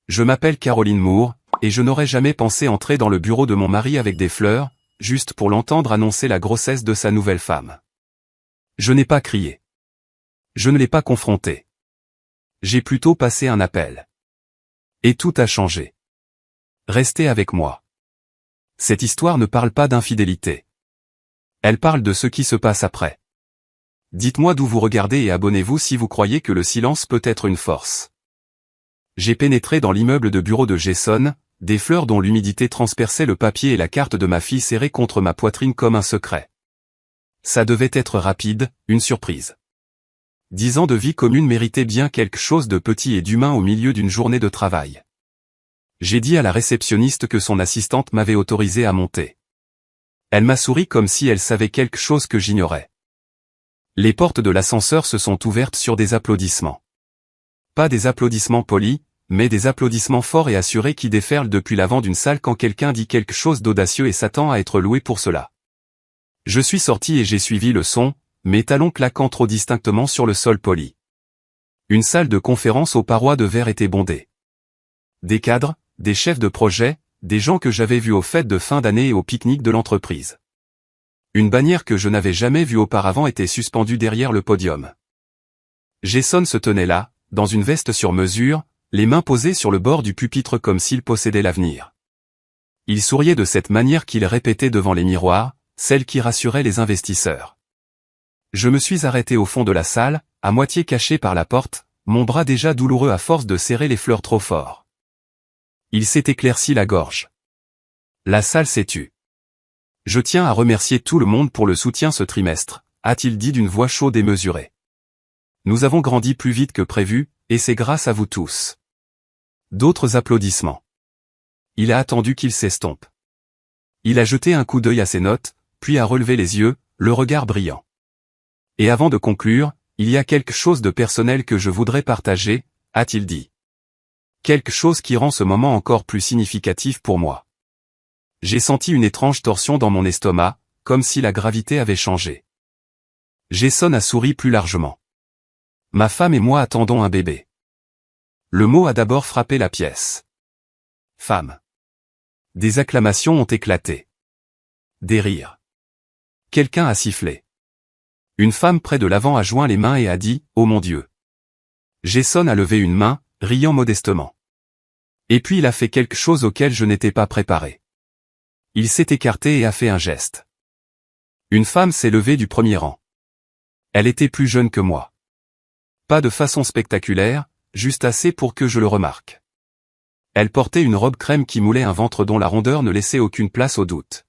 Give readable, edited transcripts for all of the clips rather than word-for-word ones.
Je m'appelle Caroline Moore, et je n'aurais jamais pensé entrer dans le bureau de mon mari avec des fleurs, juste pour l'entendre annoncer la grossesse de sa nouvelle femme. Je n'ai pas crié. Je ne l'ai pas confronté. J'ai plutôt passé un appel. Et tout a changé. Restez avec moi. Cette histoire ne parle pas d'infidélité. Elle parle de ce qui se passe après. Dites-moi d'où vous regardez et abonnez-vous si vous croyez que le silence peut être une force. J'ai pénétré dans l'immeuble de bureau de Jason, des fleurs dont l'humidité transperçait le papier et la carte de ma fille serrée contre ma poitrine comme un secret. Ça devait être rapide, une surprise. 10 ans de vie commune méritaient bien quelque chose de petit et d'humain au milieu d'une journée de travail. J'ai dit à la réceptionniste que son assistante m'avait autorisé à monter. Elle m'a souri comme si elle savait quelque chose que j'ignorais. Les portes de l'ascenseur se sont ouvertes sur des applaudissements. Pas des applaudissements polis, mais des applaudissements forts et assurés qui déferlent depuis l'avant d'une salle quand quelqu'un dit quelque chose d'audacieux et s'attend à être loué pour cela. Je suis sorti et j'ai suivi le son, mes talons claquant trop distinctement sur le sol poli. Une salle de conférence aux parois de verre était bondée. Des cadres, des chefs de projet, des gens que j'avais vus aux fêtes de fin d'année et au pique-nique de l'entreprise. Une bannière que je n'avais jamais vue auparavant était suspendue derrière le podium. Jason se tenait là, dans une veste sur mesure, les mains posées sur le bord du pupitre comme s'il possédait l'avenir. Il souriait de cette manière qu'il répétait devant les miroirs, celle qui rassurait les investisseurs. Je me suis arrêté au fond de la salle, à moitié caché par la porte, mon bras déjà douloureux à force de serrer les fleurs trop fort. Il s'est éclairci la gorge. La salle s'est tue. Je tiens à remercier tout le monde pour le soutien ce trimestre, a-t-il dit d'une voix chaude et mesurée. Nous avons grandi plus vite que prévu, et c'est grâce à vous tous. D'autres applaudissements. Il a attendu qu'il s'estompe. Il a jeté un coup d'œil à ses notes, puis a relevé les yeux, le regard brillant. Et avant de conclure, il y a quelque chose de personnel que je voudrais partager, a-t-il dit. Quelque chose qui rend ce moment encore plus significatif pour moi. J'ai senti une étrange torsion dans mon estomac, comme si la gravité avait changé. Jason a souri plus largement. Ma femme et moi attendons un bébé. Le mot a d'abord frappé la pièce. Femme. Des acclamations ont éclaté. Des rires. Quelqu'un a sifflé. Une femme près de l'avant a joint les mains et a dit « Oh mon Dieu !» Jason a levé une main, riant modestement. Et puis il a fait quelque chose auquel je n'étais pas préparé. Il s'est écarté et a fait un geste. Une femme s'est levée du premier rang. Elle était plus jeune que moi. Pas de façon spectaculaire, juste assez pour que je le remarque. Elle portait une robe crème qui moulait un ventre dont la rondeur ne laissait aucune place au doute.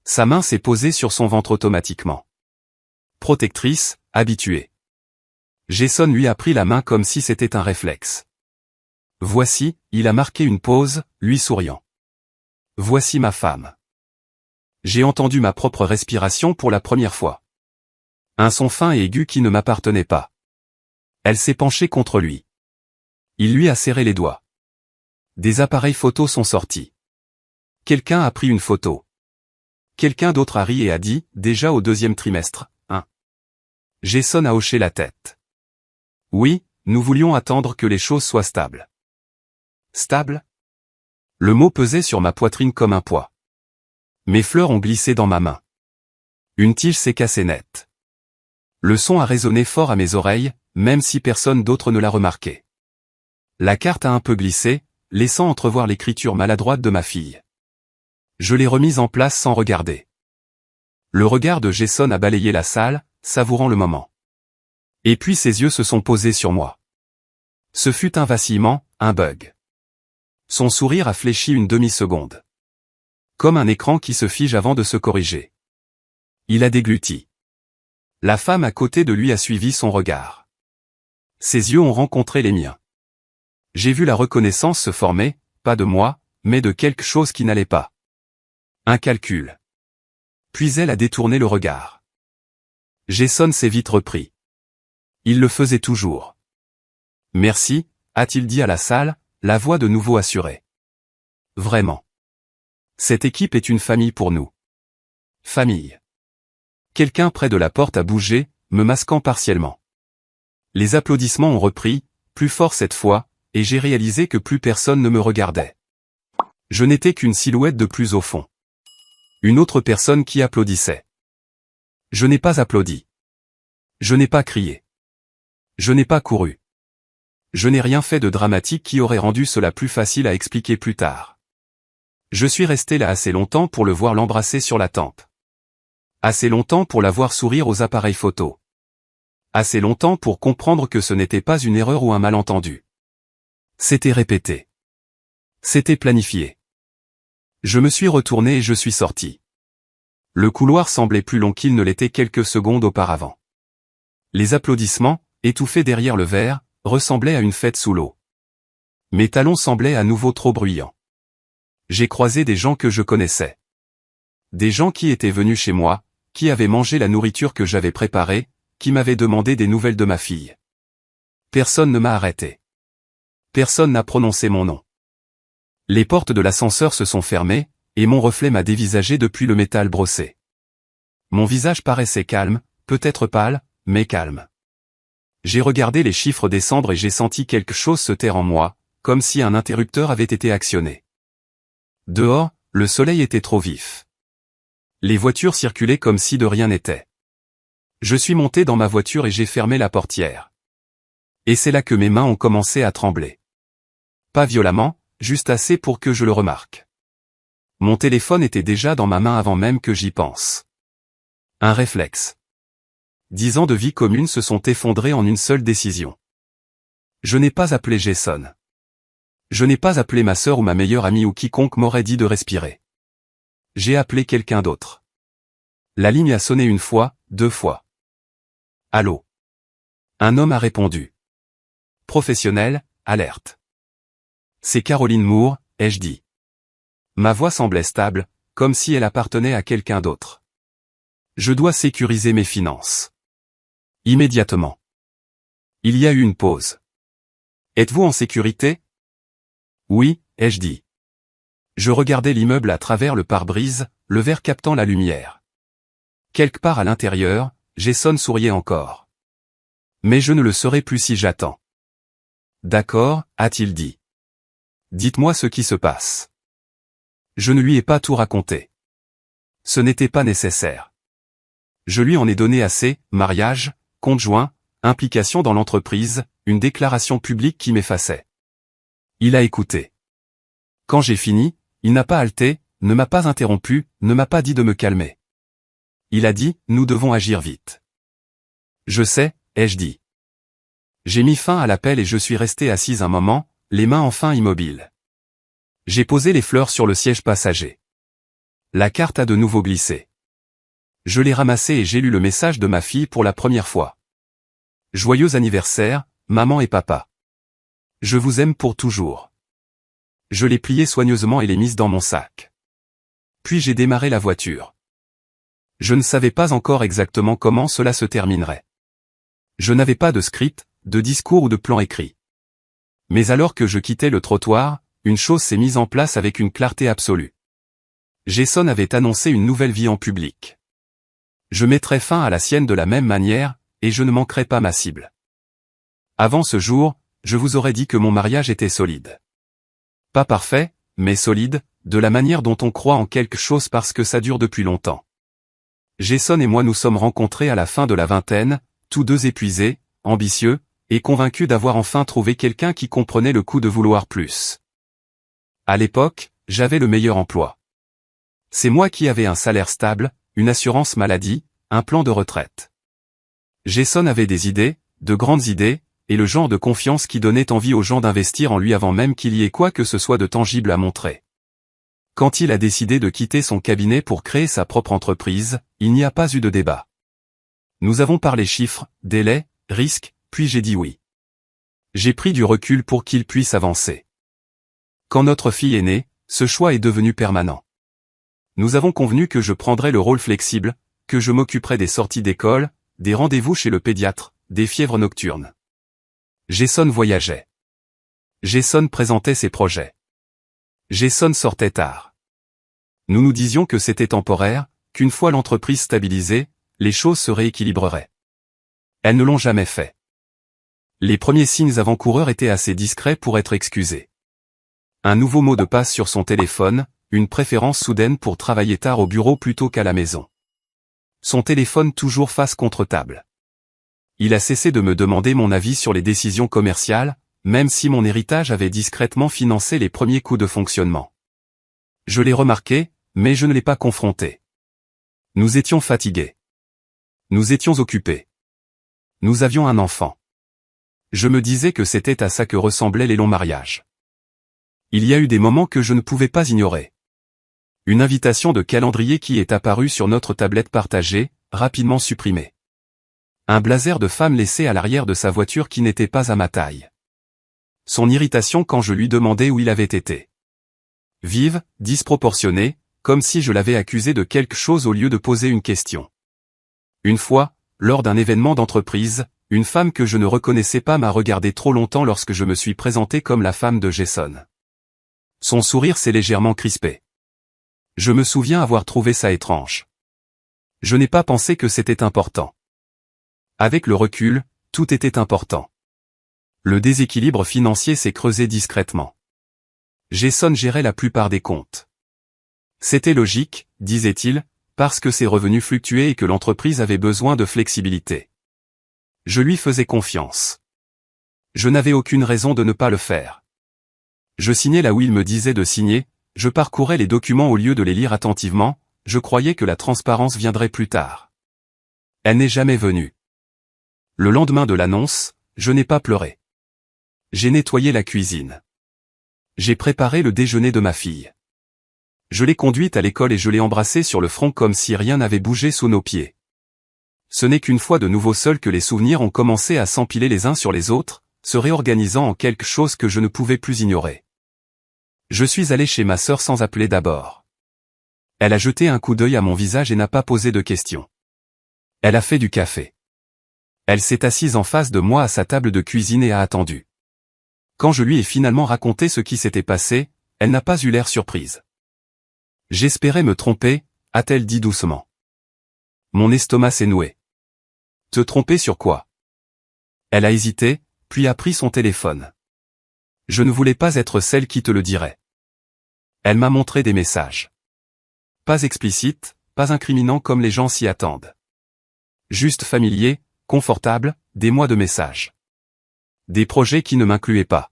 Sa main s'est posée sur son ventre automatiquement. Protectrice, habituée. Jason lui a pris la main comme si c'était un réflexe. Voici, il a marqué une pause, lui souriant. Voici ma femme. J'ai entendu ma propre respiration pour la première fois. Un son fin et aigu qui ne m'appartenait pas. Elle s'est penchée contre lui. Il lui a serré les doigts. Des appareils photo sont sortis. Quelqu'un a pris une photo. Quelqu'un d'autre a ri et a dit, déjà au 2e trimestre, hein. Jason a hoché la tête. Oui, nous voulions attendre que les choses soient stables. Stable ? Le mot pesait sur ma poitrine comme un poids. Mes fleurs ont glissé dans ma main. Une tige s'est cassée net. Le son a résonné fort à mes oreilles, même si personne d'autre ne l'a remarqué. La carte a un peu glissé, laissant entrevoir l'écriture maladroite de ma fille. Je l'ai remise en place sans regarder. Le regard de Jason a balayé la salle, savourant le moment. Et puis ses yeux se sont posés sur moi. Ce fut un vacillement, un bug. Son sourire a fléchi une demi-seconde. Comme un écran qui se fige avant de se corriger. Il a dégluti. La femme à côté de lui a suivi son regard. Ses yeux ont rencontré les miens. J'ai vu la reconnaissance se former, pas de moi, mais de quelque chose qui n'allait pas. Un calcul. Puis elle a détourné le regard. Jason s'est vite repris. Il le faisait toujours. Merci, a-t-il dit à la salle, la voix de nouveau assurée. Vraiment. Cette équipe est une famille pour nous. Famille. Quelqu'un près de la porte a bougé, me masquant partiellement. Les applaudissements ont repris, plus fort cette fois, et j'ai réalisé que plus personne ne me regardait. Je n'étais qu'une silhouette de plus au fond. Une autre personne qui applaudissait. Je n'ai pas applaudi. Je n'ai pas crié. Je n'ai pas couru. Je n'ai rien fait de dramatique qui aurait rendu cela plus facile à expliquer plus tard. Je suis resté là assez longtemps pour le voir l'embrasser sur la tempe. Assez longtemps pour la voir sourire aux appareils photo. Assez longtemps pour comprendre que ce n'était pas une erreur ou un malentendu. C'était répété. C'était planifié. Je me suis retourné et je suis sorti. Le couloir semblait plus long qu'il ne l'était quelques secondes auparavant. Les applaudissements, étouffés derrière le verre, ressemblaient à une fête sous l'eau. Mes talons semblaient à nouveau trop bruyants. J'ai croisé des gens que je connaissais. Des gens qui étaient venus chez moi, qui avaient mangé la nourriture que j'avais préparée, qui m'avaient demandé des nouvelles de ma fille. Personne ne m'a arrêté. Personne n'a prononcé mon nom. Les portes de l'ascenseur se sont fermées, et mon reflet m'a dévisagé depuis le métal brossé. Mon visage paraissait calme, peut-être pâle, mais calme. J'ai regardé les chiffres descendre et j'ai senti quelque chose se taire en moi, comme si un interrupteur avait été actionné. Dehors, le soleil était trop vif. Les voitures circulaient comme si de rien n'était. Je suis monté dans ma voiture et j'ai fermé la portière. Et c'est là que mes mains ont commencé à trembler. Pas violemment, juste assez pour que je le remarque. Mon téléphone était déjà dans ma main avant même que j'y pense. Un réflexe. 10 ans de vie commune se sont effondrés en une seule décision. Je n'ai pas appelé Jason. Je n'ai pas appelé ma sœur ou ma meilleure amie ou quiconque m'aurait dit de respirer. J'ai appelé quelqu'un d'autre. La ligne a sonné une fois, 2 fois. Allô. Un homme a répondu. Professionnel, alerte. C'est Caroline Moore, ai-je dit. Ma voix semblait stable, comme si elle appartenait à quelqu'un d'autre. Je dois sécuriser mes finances. Immédiatement. Il y a eu une pause. Êtes-vous en sécurité? Oui, ai-je dit. Je regardais l'immeuble à travers le pare-brise, le verre captant la lumière. Quelque part à l'intérieur, Jason souriait encore. Mais je ne le serai plus si j'attends. D'accord, a-t-il dit. Dites-moi ce qui se passe. Je ne lui ai pas tout raconté. Ce n'était pas nécessaire. Je lui en ai donné assez, mariage, compte joint, implication dans l'entreprise, une déclaration publique qui m'effaçait. Il a écouté. Quand j'ai fini, il n'a pas halté, ne m'a pas interrompu, ne m'a pas dit de me calmer. Il a dit, nous devons agir vite. Je sais, ai-je dit. J'ai mis fin à l'appel et je suis resté assise un moment, les mains enfin immobiles. J'ai posé les fleurs sur le siège passager. La carte a de nouveau glissé. Je l'ai ramassée et j'ai lu le message de ma fille pour la première fois. Joyeux anniversaire, maman et papa. Je vous aime pour toujours. Je l'ai pliée soigneusement et l'ai mise dans mon sac. Puis j'ai démarré la voiture. Je ne savais pas encore exactement comment cela se terminerait. Je n'avais pas de script, de discours ou de plan écrit. Mais alors que je quittais le trottoir, une chose s'est mise en place avec une clarté absolue. Jason avait annoncé une nouvelle vie en public. Je mettrais fin à la sienne de la même manière, et je ne manquerais pas ma cible. Avant ce jour, je vous aurais dit que mon mariage était solide. Pas parfait, mais solide, de la manière dont on croit en quelque chose parce que ça dure depuis longtemps. Jason et moi nous sommes rencontrés à la fin de la vingtaine, tous deux épuisés, ambitieux, et convaincus d'avoir enfin trouvé quelqu'un qui comprenait le coup de vouloir plus. À l'époque, j'avais le meilleur emploi. C'est moi qui avais un salaire stable, une assurance maladie, un plan de retraite. Jason avait des idées, de grandes idées, et le genre de confiance qui donnait envie aux gens d'investir en lui avant même qu'il y ait quoi que ce soit de tangible à montrer. Quand il a décidé de quitter son cabinet pour créer sa propre entreprise, il n'y a pas eu de débat. Nous avons parlé chiffres, délais, risques, puis j'ai dit oui. J'ai pris du recul pour qu'il puisse avancer. Quand notre fille est née, ce choix est devenu permanent. Nous avons convenu que je prendrais le rôle flexible, que je m'occuperais des sorties d'école, des rendez-vous chez le pédiatre, des fièvres nocturnes. Jason voyageait. Jason présentait ses projets. Jason sortait tard. Nous nous disions que c'était temporaire, qu'une fois l'entreprise stabilisée, les choses se rééquilibreraient. Elles ne l'ont jamais fait. Les premiers signes avant-coureurs étaient assez discrets pour être excusés. Un nouveau mot de passe sur son téléphone, une préférence soudaine pour travailler tard au bureau plutôt qu'à la maison. Son téléphone toujours face contre table. Il a cessé de me demander mon avis sur les décisions commerciales, même si mon héritage avait discrètement financé les premiers coûts de fonctionnement. Je l'ai remarqué, mais je ne l'ai pas confronté. Nous étions fatigués. Nous étions occupés. Nous avions un enfant. Je me disais que c'était à ça que ressemblaient les longs mariages. Il y a eu des moments que je ne pouvais pas ignorer. Une invitation de calendrier qui est apparue sur notre tablette partagée, rapidement supprimée. Un blazer de femme laissé à l'arrière de sa voiture qui n'était pas à ma taille. Son irritation quand je lui demandais où il avait été. Vive, disproportionnée, comme si je l'avais accusé de quelque chose au lieu de poser une question. Une fois, lors d'un événement d'entreprise, une femme que je ne reconnaissais pas m'a regardé trop longtemps lorsque je me suis présenté comme la femme de Jason. Son sourire s'est légèrement crispé. Je me souviens avoir trouvé ça étrange. Je n'ai pas pensé que c'était important. Avec le recul, tout était important. Le déséquilibre financier s'est creusé discrètement. Jason gérait la plupart des comptes. C'était logique, disait-il, parce que ses revenus fluctuaient et que l'entreprise avait besoin de flexibilité. Je lui faisais confiance. Je n'avais aucune raison de ne pas le faire. Je signais là où il me disait de signer, je parcourais les documents au lieu de les lire attentivement, je croyais que la transparence viendrait plus tard. Elle n'est jamais venue. Le lendemain de l'annonce, je n'ai pas pleuré. J'ai nettoyé la cuisine. J'ai préparé le déjeuner de ma fille. Je l'ai conduite à l'école et je l'ai embrassée sur le front comme si rien n'avait bougé sous nos pieds. Ce n'est qu'une fois de nouveau seul que les souvenirs ont commencé à s'empiler les uns sur les autres, se réorganisant en quelque chose que je ne pouvais plus ignorer. Je suis allé chez ma sœur sans appeler d'abord. Elle a jeté un coup d'œil à mon visage et n'a pas posé de questions. Elle a fait du café. Elle s'est assise en face de moi à sa table de cuisine et a attendu. Quand je lui ai finalement raconté ce qui s'était passé, elle n'a pas eu l'air surprise. J'espérais me tromper, a-t-elle dit doucement. Mon estomac s'est noué. Te tromper sur quoi? Elle a hésité, puis a pris son téléphone. Je ne voulais pas être celle qui te le dirait. Elle m'a montré des messages. Pas explicites, pas incriminants comme les gens s'y attendent. Juste familiers, confortables, des mois de messages. Des projets qui ne m'incluaient pas.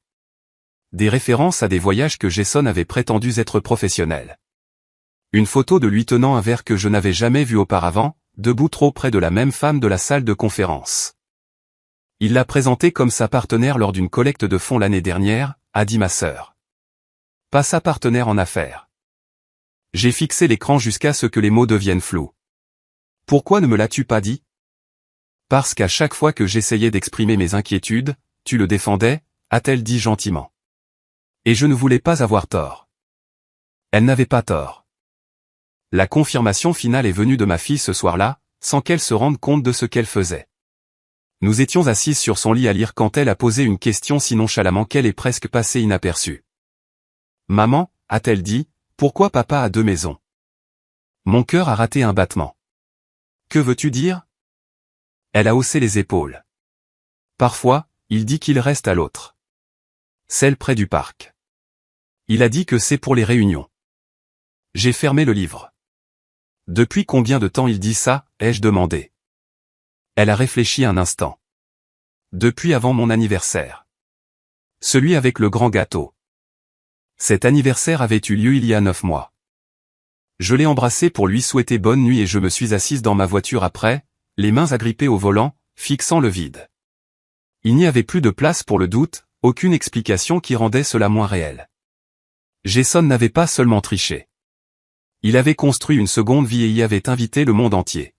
Des références à des voyages que Jason avait prétendu être professionnels. Une photo de lui tenant un verre que je n'avais jamais vu auparavant, debout trop près de la même femme de la salle de conférence. Il l'a présentée comme sa partenaire lors d'une collecte de fonds l'année dernière, a dit ma sœur. Pas sa partenaire en affaires. J'ai fixé l'écran jusqu'à ce que les mots deviennent flous. Pourquoi ne me l'as-tu pas dit? Parce qu'à chaque fois que j'essayais d'exprimer mes inquiétudes, tu le défendais, a-t-elle dit gentiment. Et je ne voulais pas avoir tort. Elle n'avait pas tort. La confirmation finale est venue de ma fille ce soir-là, sans qu'elle se rende compte de ce qu'elle faisait. Nous étions assises sur son lit à lire quand elle a posé une question si nonchalamment qu'elle est presque passée inaperçue. Maman, a-t-elle dit, pourquoi papa a deux maisons? Mon cœur a raté un battement. Que veux-tu dire? Elle a haussé les épaules. Parfois, il dit qu'il reste à l'autre. Celle près du parc. Il a dit que c'est pour les réunions. J'ai fermé le livre. Depuis combien de temps il dit ça, ai-je demandé. Elle a réfléchi un instant. Depuis avant mon anniversaire. Celui avec le grand gâteau. Cet anniversaire avait eu lieu il y a 9 mois. Je l'ai embrassé pour lui souhaiter bonne nuit et je me suis assise dans ma voiture après, les mains agrippées au volant, fixant le vide. Il n'y avait plus de place pour le doute, aucune explication qui rendait cela moins réel. Jason n'avait pas seulement triché. Il avait construit une seconde vie et y avait invité le monde entier.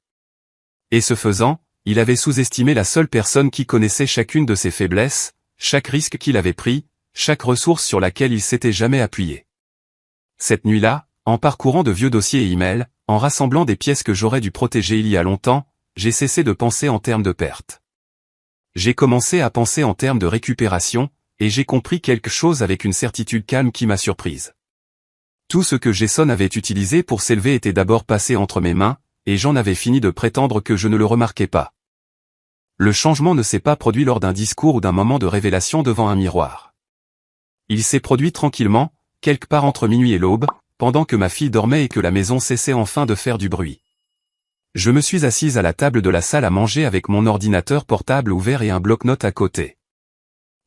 Et ce faisant, il avait sous-estimé la seule personne qui connaissait chacune de ses faiblesses, chaque risque qu'il avait pris, chaque ressource sur laquelle il s'était jamais appuyé. Cette nuit-là, en parcourant de vieux dossiers et emails, en rassemblant des pièces que j'aurais dû protéger il y a longtemps, j'ai cessé de penser en termes de perte. J'ai commencé à penser en termes de récupération, et j'ai compris quelque chose avec une certitude calme qui m'a surprise. Tout ce que Jason avait utilisé pour s'élever était d'abord passé entre mes mains, et j'en avais fini de prétendre que je ne le remarquais pas. Le changement ne s'est pas produit lors d'un discours ou d'un moment de révélation devant un miroir. Il s'est produit tranquillement, quelque part entre minuit et l'aube, pendant que ma fille dormait et que la maison cessait enfin de faire du bruit. Je me suis assise à la table de la salle à manger avec mon ordinateur portable ouvert et un bloc-notes à côté.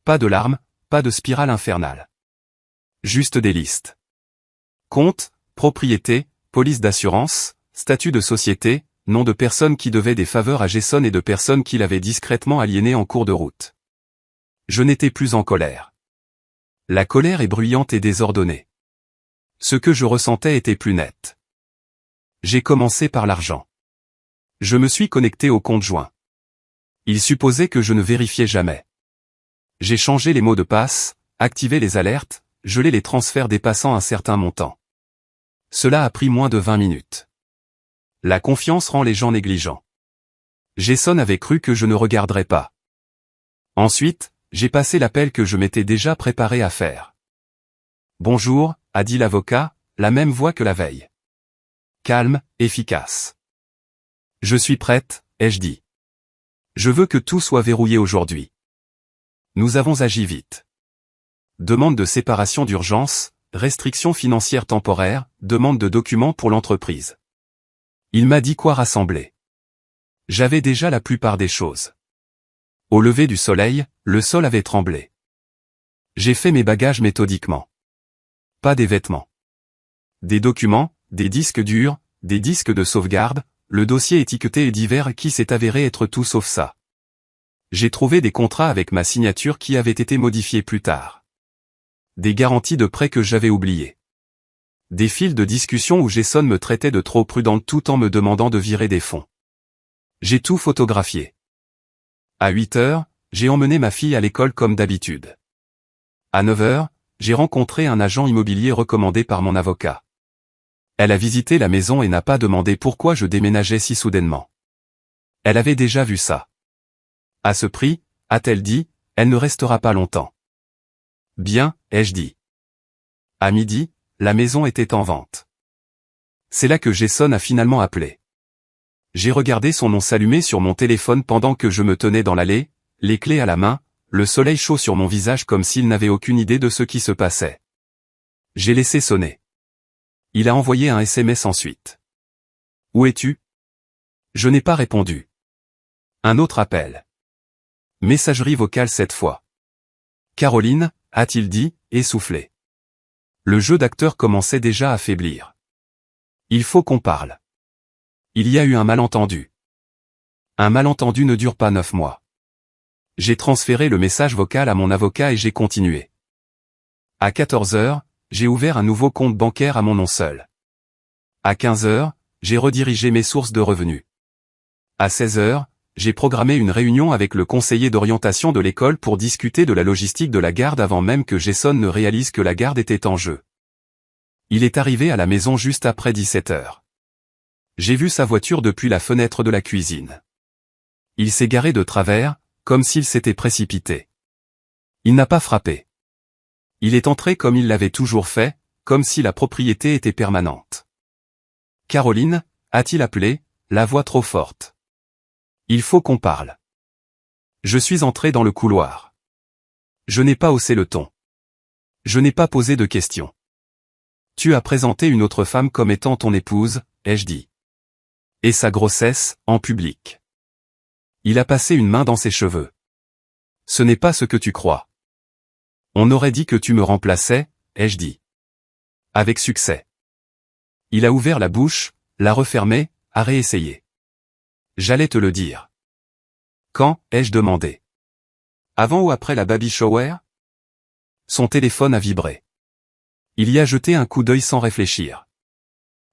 Pas de larmes, pas de spirale infernale. Juste des listes. Compte, propriété, police d'assurance, statut de société, nom de personnes qui devaient des faveurs à Jason et de personnes qui l'avaient discrètement aliéné en cours de route. Je n'étais plus en colère. La colère est bruyante et désordonnée. Ce que je ressentais était plus net. J'ai commencé par l'argent. Je me suis connecté au compte joint. Il supposait que je ne vérifiais jamais. J'ai changé les mots de passe, activé les alertes, gelé les transferts dépassant un certain montant. Cela a pris moins de 20 minutes. La confiance rend les gens négligents. Jason avait cru que je ne regarderais pas. Ensuite, j'ai passé l'appel que je m'étais déjà préparé à faire. Bonjour, a dit l'avocat, la même voix que la veille. Calme, efficace. Je suis prête, ai-je dit. Je veux que tout soit verrouillé aujourd'hui. Nous avons agi vite. Demande de séparation d'urgence, restrictions financières temporaires, demande de documents pour l'entreprise. Il m'a dit quoi rassembler. J'avais déjà la plupart des choses. Au lever du soleil, le sol avait tremblé. J'ai fait mes bagages méthodiquement. Pas des vêtements. Des documents, des disques durs, des disques de sauvegarde, le dossier étiqueté et divers qui s'est avéré être tout sauf ça. J'ai trouvé des contrats avec ma signature qui avaient été modifiés plus tard. Des garanties de prêt que j'avais oubliées. Des fils de discussion où Jason me traitait de trop prudente tout en me demandant de virer des fonds. J'ai tout photographié. À 8 heures, j'ai emmené ma fille à l'école comme d'habitude. À 9 heures, j'ai rencontré un agent immobilier recommandé par mon avocat. Elle a visité la maison et n'a pas demandé pourquoi je déménageais si soudainement. Elle avait déjà vu ça. À ce prix, a-t-elle dit, elle ne restera pas longtemps. Bien, ai-je dit. À midi, la maison était en vente. C'est là que Jason a finalement appelé. J'ai regardé son nom s'allumer sur mon téléphone pendant que je me tenais dans l'allée, les clés à la main, le soleil chaud sur mon visage comme s'il n'avait aucune idée de ce qui se passait. J'ai laissé sonner. Il a envoyé un SMS ensuite. Où es-tu? Je n'ai pas répondu. Un autre appel. Messagerie vocale cette fois. Caroline, a-t-il dit, essoufflé. Le jeu d'acteur commençait déjà à faiblir. Il faut qu'on parle. Il y a eu un malentendu. Un malentendu ne dure pas 9 mois. J'ai transféré le message vocal à mon avocat et j'ai continué. À 14 heures, j'ai ouvert un nouveau compte bancaire à mon nom seul. À 15 heures, j'ai redirigé mes sources de revenus. À 16 heures, j'ai programmé une réunion avec le conseiller d'orientation de l'école pour discuter de la logistique de la garde avant même que Jason ne réalise que la garde était en jeu. Il est arrivé à la maison juste après 17 heures. J'ai vu sa voiture depuis la fenêtre de la cuisine. Il s'est garé de travers, comme s'il s'était précipité. Il n'a pas frappé. Il est entré comme il l'avait toujours fait, comme si la propriété était permanente. Caroline, a-t-il appelé, la voix trop forte. Il faut qu'on parle. Je suis entré dans le couloir. Je n'ai pas haussé le ton. Je n'ai pas posé de questions. Tu as présenté une autre femme comme étant ton épouse, ai-je dit. Et sa grossesse, en public. Il a passé une main dans ses cheveux. Ce n'est pas ce que tu crois. On aurait dit que tu me remplaçais, ai-je dit. Avec succès. Il a ouvert la bouche, l'a refermée, a réessayé. J'allais te le dire. Quand, ai-je demandé. Avant ou après la baby shower? Son téléphone a vibré. Il y a jeté un coup d'œil sans réfléchir.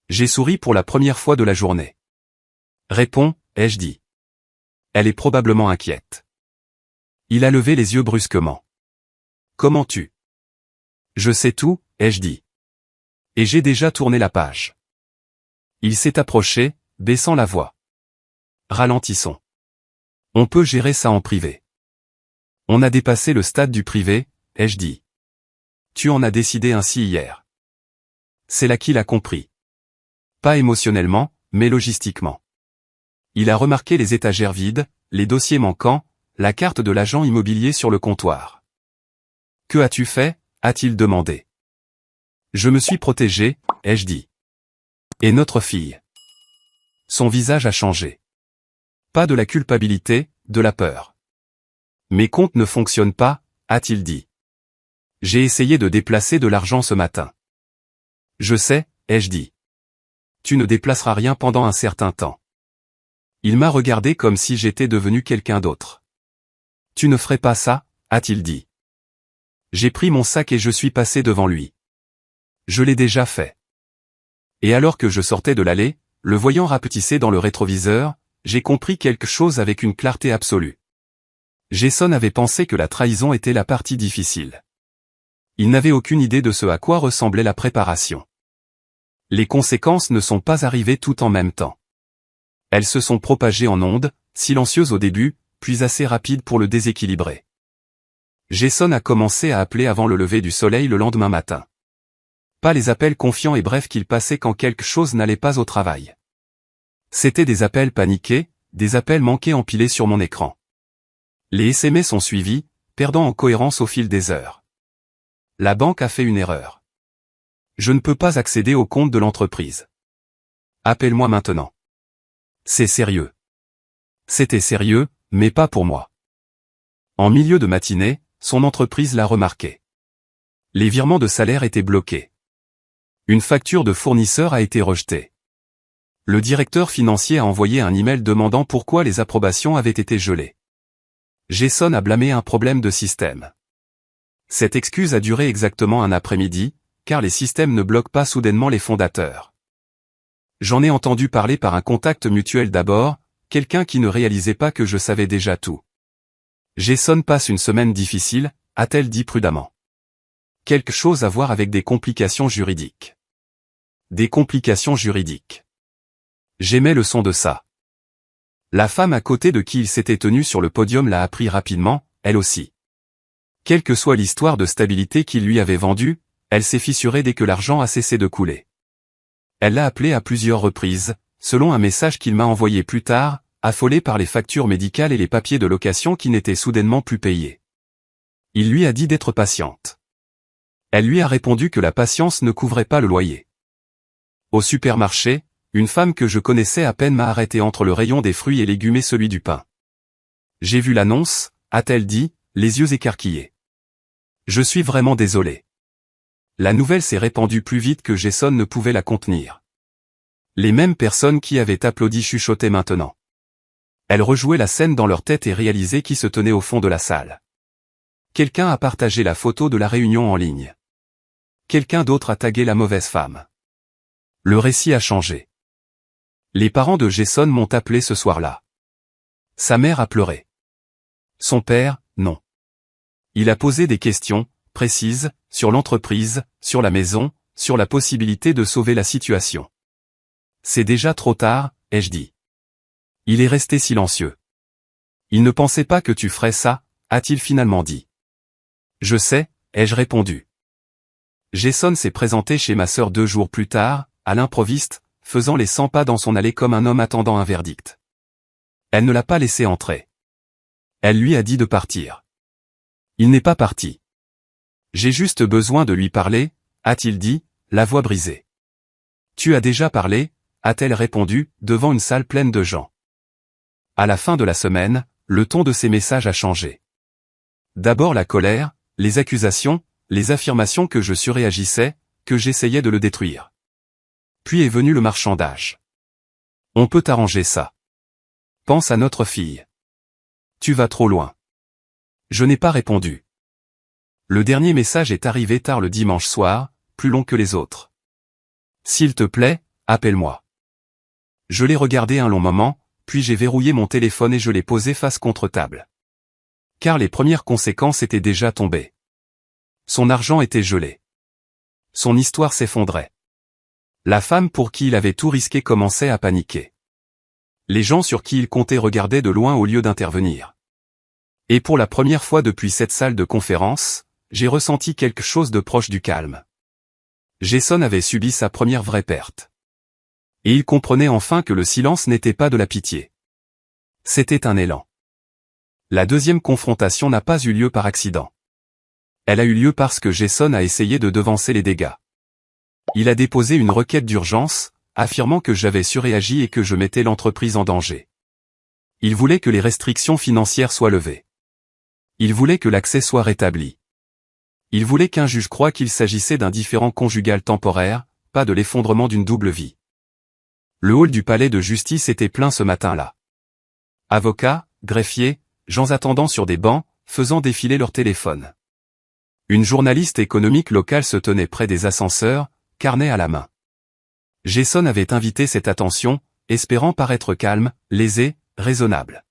J'ai souri pour la première fois de la journée. Réponds, ai-je dit. Elle est probablement inquiète. Il a levé les yeux brusquement. Comment tu? Je sais tout, ai-je dit. Et j'ai déjà tourné la page. Il s'est approché, baissant la voix. Ralentissons. On peut gérer ça en privé. On a dépassé le stade du privé, ai-je dit. Tu en as décidé ainsi hier. C'est là qu'il a compris. Pas émotionnellement, mais logistiquement. Il a remarqué les étagères vides, les dossiers manquants, la carte de l'agent immobilier sur le comptoir. « Que as-tu fait » a-t-il demandé. « Je me suis protégé » ai-je dit. « Et notre fille ?» Son visage a changé. Pas de la culpabilité, de la peur. « Mes comptes ne fonctionnent pas » a-t-il dit. « J'ai essayé de déplacer de l'argent ce matin. »« Je sais » ai-je dit. « Tu ne déplaceras rien pendant un certain temps. » Il m'a regardé comme si j'étais devenu quelqu'un d'autre. « Tu ne ferais pas ça » a-t-il dit. J'ai pris mon sac et je suis passé devant lui. Je l'ai déjà fait. Et alors que je sortais de l'allée, le voyant rapetissé dans le rétroviseur, j'ai compris quelque chose avec une clarté absolue. Jason avait pensé que la trahison était la partie difficile. Il n'avait aucune idée de ce à quoi ressemblait la préparation. Les conséquences ne sont pas arrivées tout en même temps. Elles se sont propagées en ondes, silencieuses au début, puis assez rapides pour le déséquilibrer. Jason a commencé à appeler avant le lever du soleil le lendemain matin. Pas les appels confiants et brefs qu'il passait quand quelque chose n'allait pas au travail. C'étaient des appels paniqués, des appels manqués empilés sur mon écran. Les SMS ont suivi, perdant en cohérence au fil des heures. La banque a fait une erreur. Je ne peux pas accéder au compte de l'entreprise. Appelle-moi maintenant. C'est sérieux. C'était sérieux, mais pas pour moi. En milieu de matinée, son entreprise l'a remarqué. Les virements de salaire étaient bloqués. Une facture de fournisseur a été rejetée. Le directeur financier a envoyé un email demandant pourquoi les approbations avaient été gelées. Jason a blâmé un problème de système. Cette excuse a duré exactement un après-midi, car les systèmes ne bloquent pas soudainement les fondateurs. J'en ai entendu parler par un contact mutuel d'abord, quelqu'un qui ne réalisait pas que je savais déjà tout. Jason passe une semaine difficile, a-t-elle dit prudemment. Quelque chose à voir avec des complications juridiques. Des complications juridiques. J'aimais le son de ça. La femme à côté de qui il s'était tenu sur le podium l'a appris rapidement, elle aussi. Quelle que soit l'histoire de stabilité qu'il lui avait vendue, elle s'est fissurée dès que l'argent a cessé de couler. Elle l'a appelé à plusieurs reprises, selon un message qu'il m'a envoyé plus tard, affolé par les factures médicales et les papiers de location qui n'étaient soudainement plus payés. Il lui a dit d'être patiente. Elle lui a répondu que la patience ne couvrait pas le loyer. Au supermarché, une femme que je connaissais à peine m'a arrêté entre le rayon des fruits et légumes et celui du pain. J'ai vu l'annonce, a-t-elle dit, les yeux écarquillés. Je suis vraiment désolé. La nouvelle s'est répandue plus vite que Jason ne pouvait la contenir. Les mêmes personnes qui avaient applaudi chuchotaient maintenant. Elles rejouaient la scène dans leur tête et réalisaient qui se tenait au fond de la salle. Quelqu'un a partagé la photo de la réunion en ligne. Quelqu'un d'autre a tagué la mauvaise femme. Le récit a changé. Les parents de Jason m'ont appelé ce soir-là. Sa mère a pleuré. Son père, non. Il a posé des questions, précises, sur l'entreprise, sur la maison, sur la possibilité de sauver la situation. C'est déjà trop tard, ai-je dit. Il est resté silencieux. Il ne pensait pas que tu ferais ça, a-t-il finalement dit. Je sais, ai-je répondu. Jason s'est présenté chez ma sœur 2 jours plus tard, à l'improviste, faisant les 100 pas dans son allée comme un homme attendant un verdict. Elle ne l'a pas laissé entrer. Elle lui a dit de partir. Il n'est pas parti. J'ai juste besoin de lui parler, a-t-il dit, la voix brisée. Tu as déjà parlé, a-t-elle répondu, devant une salle pleine de gens. À la fin de la semaine, le ton de ses messages a changé. D'abord la colère, les accusations, les affirmations que je surréagissais, que j'essayais de le détruire. Puis est venu le marchandage. On peut arranger ça. Pense à notre fille. Tu vas trop loin. Je n'ai pas répondu. Le dernier message est arrivé tard le dimanche soir, plus long que les autres. S'il te plaît, appelle-moi. Je l'ai regardé un long moment, puis j'ai verrouillé mon téléphone et je l'ai posé face contre table. Car les premières conséquences étaient déjà tombées. Son argent était gelé. Son histoire s'effondrait. La femme pour qui il avait tout risqué commençait à paniquer. Les gens sur qui il comptait regardaient de loin au lieu d'intervenir. Et pour la première fois depuis cette salle de conférence, j'ai ressenti quelque chose de proche du calme. Jason avait subi sa première vraie perte. Et il comprenait enfin que le silence n'était pas de la pitié. C'était un élan. La deuxième confrontation n'a pas eu lieu par accident. Elle a eu lieu parce que Jason a essayé de devancer les dégâts. Il a déposé une requête d'urgence, affirmant que j'avais surréagi et que je mettais l'entreprise en danger. Il voulait que les restrictions financières soient levées. Il voulait que l'accès soit rétabli. Il voulait qu'un juge croie qu'il s'agissait d'un différend conjugal temporaire, pas de l'effondrement d'une double vie. Le hall du palais de justice était plein ce matin-là. Avocats, greffiers, gens attendant sur des bancs, faisant défiler leur téléphone. Une journaliste économique locale se tenait près des ascenseurs, carnet à la main. Jason avait invité cette attention, espérant paraître calme, lésé, raisonnable.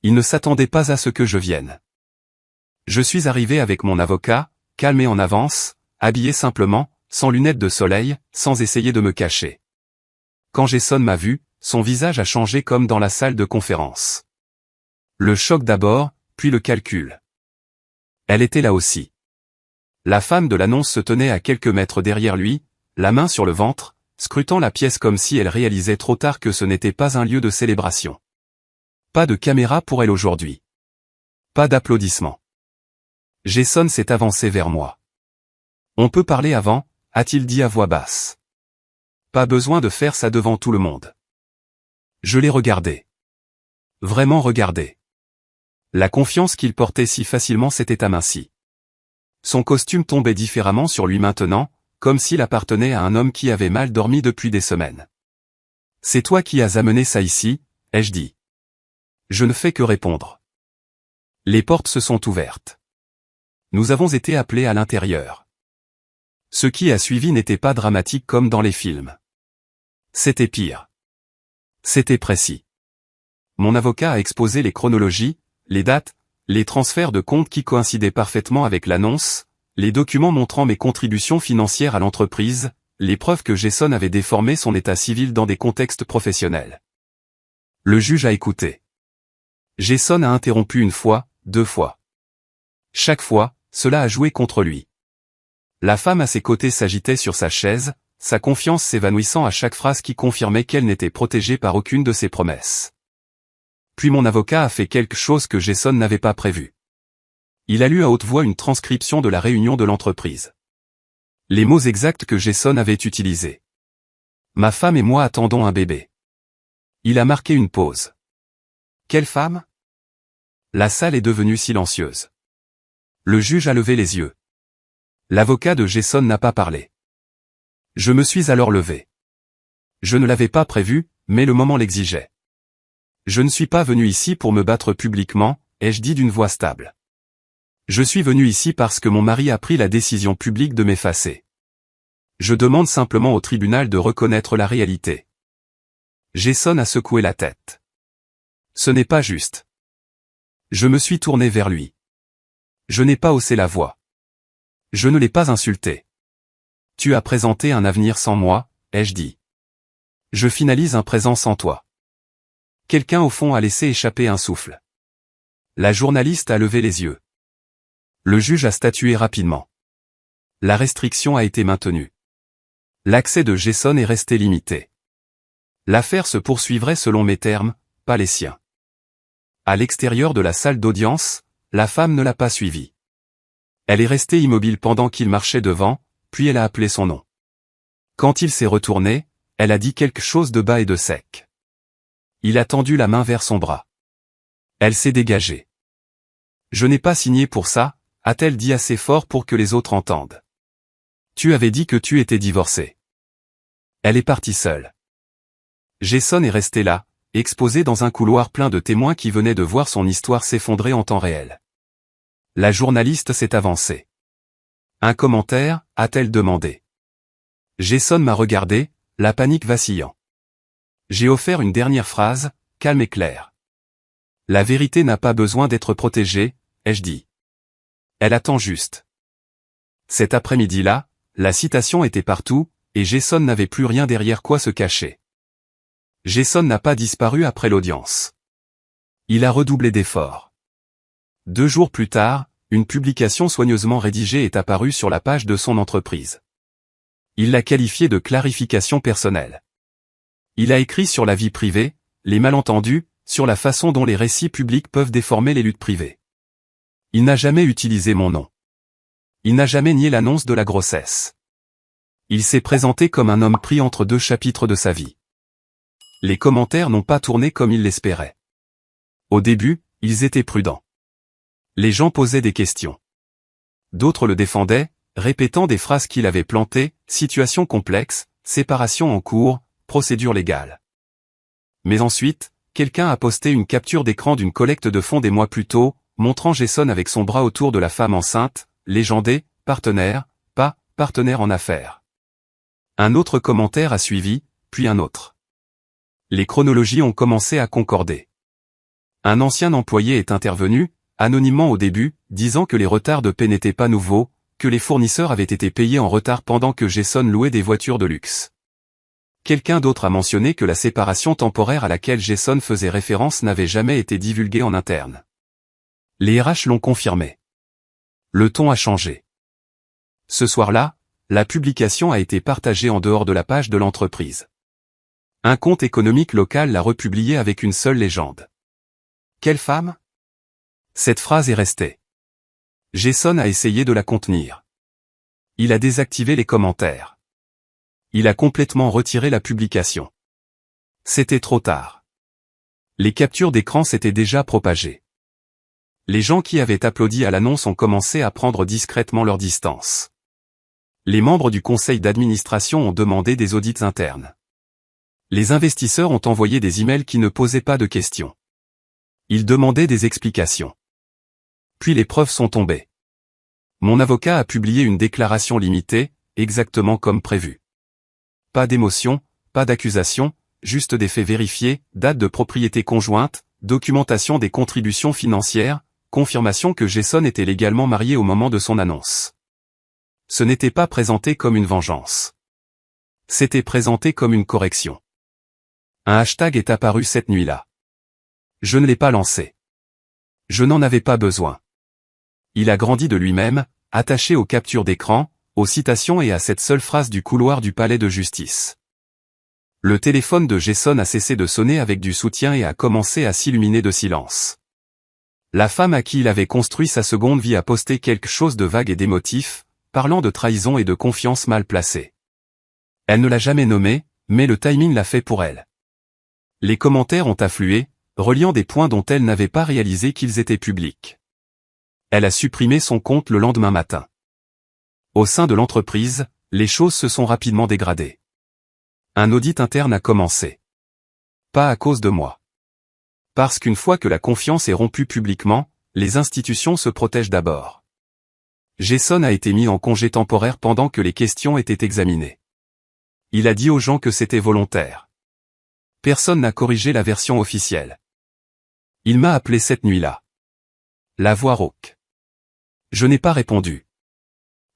Il ne s'attendait pas à ce que je vienne. Je suis arrivé avec mon avocat, calmé en avance, habillé simplement, sans lunettes de soleil, sans essayer de me cacher. Quand Jason m'a vu, son visage a changé comme dans la salle de conférence. Le choc d'abord, puis le calcul. Elle était là aussi. La femme de l'annonce se tenait à quelques mètres derrière lui, la main sur le ventre, scrutant la pièce comme si elle réalisait trop tard que ce n'était pas un lieu de célébration. Pas de caméra pour elle aujourd'hui. Pas d'applaudissements. Jason s'est avancé vers moi. On peut parler avant, a-t-il dit à voix basse. Pas besoin de faire ça devant tout le monde. Je l'ai regardé. Vraiment regardé. La confiance qu'il portait si facilement s'était amincie. Son costume tombait différemment sur lui maintenant, comme s'il appartenait à un homme qui avait mal dormi depuis des semaines. C'est toi qui as amené ça ici, ai-je dit. Je ne fais que répondre. Les portes se sont ouvertes. Nous avons été appelés à l'intérieur. Ce qui a suivi n'était pas dramatique comme dans les films. C'était pire. C'était précis. Mon avocat a exposé les chronologies, les dates, les transferts de comptes qui coïncidaient parfaitement avec l'annonce, les documents montrant mes contributions financières à l'entreprise, les preuves que Jason avait déformé son état civil dans des contextes professionnels. Le juge a écouté. Jason a interrompu une fois, 2 fois. Chaque fois, cela a joué contre lui. La femme à ses côtés s'agitait sur sa chaise, sa confiance s'évanouissant à chaque phrase qui confirmait qu'elle n'était protégée par aucune de ses promesses. Puis mon avocat a fait quelque chose que Jason n'avait pas prévu. Il a lu à haute voix une transcription de la réunion de l'entreprise. Les mots exacts que Jason avait utilisés. Ma femme et moi attendons un bébé. Il a marqué une pause. Quelle femme? La salle est devenue silencieuse. Le juge a levé les yeux. L'avocat de Jason n'a pas parlé. Je me suis alors levé. Je ne l'avais pas prévu, mais le moment l'exigeait. Je ne suis pas venu ici pour me battre publiquement, ai-je dit d'une voix stable. Je suis venu ici parce que mon mari a pris la décision publique de m'effacer. Je demande simplement au tribunal de reconnaître la réalité. Jason a secoué la tête. Ce n'est pas juste. Je me suis tourné vers lui. Je n'ai pas haussé la voix. Je ne l'ai pas insulté. Tu as présenté un avenir sans moi, ai-je dit. Je finalise un présent sans toi. Quelqu'un au fond a laissé échapper un souffle. La journaliste a levé les yeux. Le juge a statué rapidement. La restriction a été maintenue. L'accès de Jason est resté limité. L'affaire se poursuivrait selon mes termes, pas les siens. À l'extérieur de la salle d'audience, la femme ne l'a pas suivi. Elle est restée immobile pendant qu'il marchait devant, puis elle a appelé son nom. Quand il s'est retourné, elle a dit quelque chose de bas et de sec. Il a tendu la main vers son bras. Elle s'est dégagée. Je n'ai pas signé pour ça, a-t-elle dit assez fort pour que les autres entendent. Tu avais dit que tu étais divorcé. Elle est partie seule. Jason est resté là, exposé dans un couloir plein de témoins qui venaient de voir son histoire s'effondrer en temps réel. La journaliste s'est avancée. Un commentaire, a-t-elle demandé. Jason m'a regardé, la panique vacillant. J'ai offert une dernière phrase, calme et claire. La vérité n'a pas besoin d'être protégée, ai-je dit. Elle attend juste. Cet après-midi-là, la citation était partout, et Jason n'avait plus rien derrière quoi se cacher. Jason n'a pas disparu après l'audience. Il a redoublé d'efforts. 2 jours plus tard, une publication soigneusement rédigée est apparue sur la page de son entreprise. Il l'a qualifiée de clarification personnelle. Il a écrit sur la vie privée, les malentendus, sur la façon dont les récits publics peuvent déformer les luttes privées. Il n'a jamais utilisé mon nom. Il n'a jamais nié l'annonce de la grossesse. Il s'est présenté comme un homme pris entre deux chapitres de sa vie. Les commentaires n'ont pas tourné comme il l'espérait. Au début, ils étaient prudents. Les gens posaient des questions. D'autres le défendaient, répétant des phrases qu'il avait plantées, situation complexe, séparation en cours, procédure légale. Mais ensuite, quelqu'un a posté une capture d'écran d'une collecte de fonds des mois plus tôt, montrant Jason avec son bras autour de la femme enceinte, légendé, partenaire, pas partenaire en affaires. Un autre commentaire a suivi, puis un autre. Les chronologies ont commencé à concorder. Un ancien employé est intervenu, anonymement au début, disant que les retards de paie n'étaient pas nouveaux, que les fournisseurs avaient été payés en retard pendant que Jason louait des voitures de luxe. Quelqu'un d'autre a mentionné que la séparation temporaire à laquelle Jason faisait référence n'avait jamais été divulguée en interne. Les RH l'ont confirmé. Le ton a changé. Ce soir-là, la publication a été partagée en dehors de la page de l'entreprise. Un compte économique local l'a republié avec une seule légende. Quelle femme? Cette phrase est restée. Jason a essayé de la contenir. Il a désactivé les commentaires. Il a complètement retiré la publication. C'était trop tard. Les captures d'écran s'étaient déjà propagées. Les gens qui avaient applaudi à l'annonce ont commencé à prendre discrètement leur distance. Les membres du conseil d'administration ont demandé des audits internes. Les investisseurs ont envoyé des emails qui ne posaient pas de questions. Ils demandaient des explications. Puis les preuves sont tombées. Mon avocat a publié une déclaration limitée, exactement comme prévu. Pas d'émotion, pas d'accusation, juste des faits vérifiés, date de propriété conjointe, documentation des contributions financières, confirmation que Jason était légalement marié au moment de son annonce. Ce n'était pas présenté comme une vengeance. C'était présenté comme une correction. Un hashtag est apparu cette nuit-là. Je ne l'ai pas lancé. Je n'en avais pas besoin. Il a grandi de lui-même, attaché aux captures d'écran, aux citations et à cette seule phrase du couloir du palais de justice. Le téléphone de Jason a cessé de sonner avec du soutien et a commencé à s'illuminer de silence. La femme à qui il avait construit sa seconde vie a posté quelque chose de vague et d'émotif, parlant de trahison et de confiance mal placée. Elle ne l'a jamais nommé, mais le timing l'a fait pour elle. Les commentaires ont afflué, reliant des points dont elle n'avait pas réalisé qu'ils étaient publics. Elle a supprimé son compte le lendemain matin. Au sein de l'entreprise, les choses se sont rapidement dégradées. Un audit interne a commencé. Pas à cause de moi. Parce qu'une fois que la confiance est rompue publiquement, les institutions se protègent d'abord. Jason a été mis en congé temporaire pendant que les questions étaient examinées. Il a dit aux gens que c'était volontaire. Personne n'a corrigé la version officielle. Il m'a appelé cette nuit-là. La voix rauque. Je n'ai pas répondu.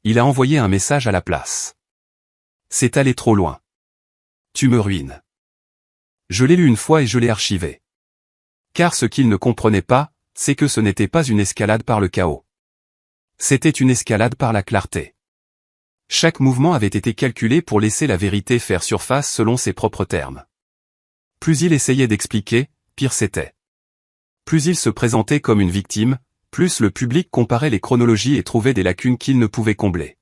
Il a envoyé un message à la place. C'est allé trop loin. Tu me ruines. Je l'ai lu une fois et je l'ai archivé. Car ce qu'il ne comprenait pas, c'est que ce n'était pas une escalade par le chaos. C'était une escalade par la clarté. Chaque mouvement avait été calculé pour laisser la vérité faire surface selon ses propres termes. Plus il essayait d'expliquer, pire c'était. Plus il se présentait comme une victime, plus le public comparait les chronologies et trouvait des lacunes qu'il ne pouvait combler.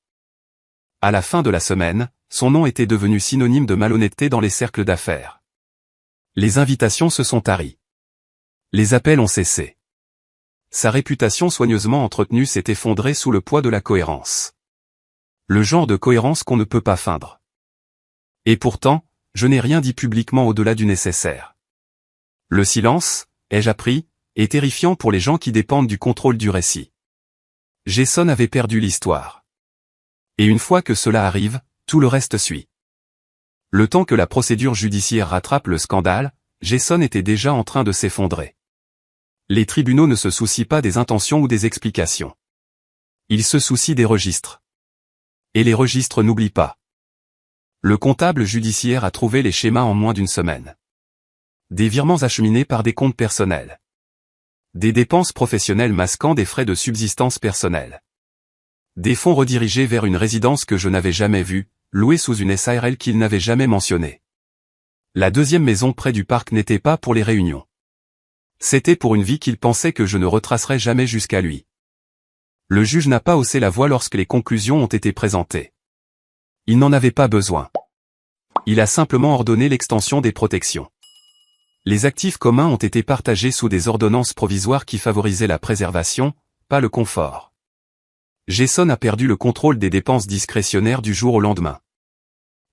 À la fin de la semaine, son nom était devenu synonyme de malhonnêteté dans les cercles d'affaires. Les invitations se sont taries. Les appels ont cessé. Sa réputation soigneusement entretenue s'est effondrée sous le poids de la cohérence. Le genre de cohérence qu'on ne peut pas feindre. Et pourtant, je n'ai rien dit publiquement au-delà du nécessaire. Le silence, ai-je appris, est terrifiant pour les gens qui dépendent du contrôle du récit. Jason avait perdu l'histoire. Et une fois que cela arrive, tout le reste suit. Le temps que la procédure judiciaire rattrape le scandale, Jason était déjà en train de s'effondrer. Les tribunaux ne se soucient pas des intentions ou des explications. Ils se soucient des registres. Et les registres n'oublient pas. Le comptable judiciaire a trouvé les schémas en moins d'une semaine. Des virements acheminés par des comptes personnels. Des dépenses professionnelles masquant des frais de subsistance personnels. Des fonds redirigés vers une résidence que je n'avais jamais vue, louée sous une SARL qu'il n'avait jamais mentionnée. La deuxième maison près du parc n'était pas pour les réunions. C'était pour une vie qu'il pensait que je ne retracerais jamais jusqu'à lui. Le juge n'a pas haussé la voix lorsque les conclusions ont été présentées. Il n'en avait pas besoin. Il a simplement ordonné l'extension des protections. Les actifs communs ont été partagés sous des ordonnances provisoires qui favorisaient la préservation, pas le confort. Jason a perdu le contrôle des dépenses discrétionnaires du jour au lendemain.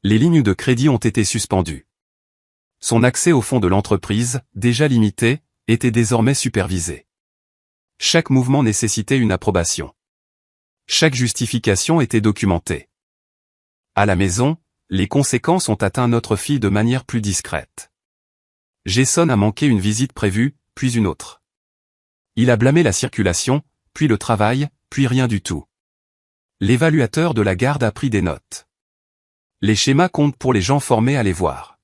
Les lignes de crédit ont été suspendues. Son accès au fonds de l'entreprise, déjà limité, était désormais supervisé. Chaque mouvement nécessitait une approbation. Chaque justification était documentée. À la maison, les conséquences ont atteint notre fille de manière plus discrète. Jason a manqué une visite prévue, puis une autre. Il a blâmé la circulation, puis le travail, puis rien du tout. L'évaluateur de la garde a pris des notes. Les schémas comptent pour les gens formés à les voir.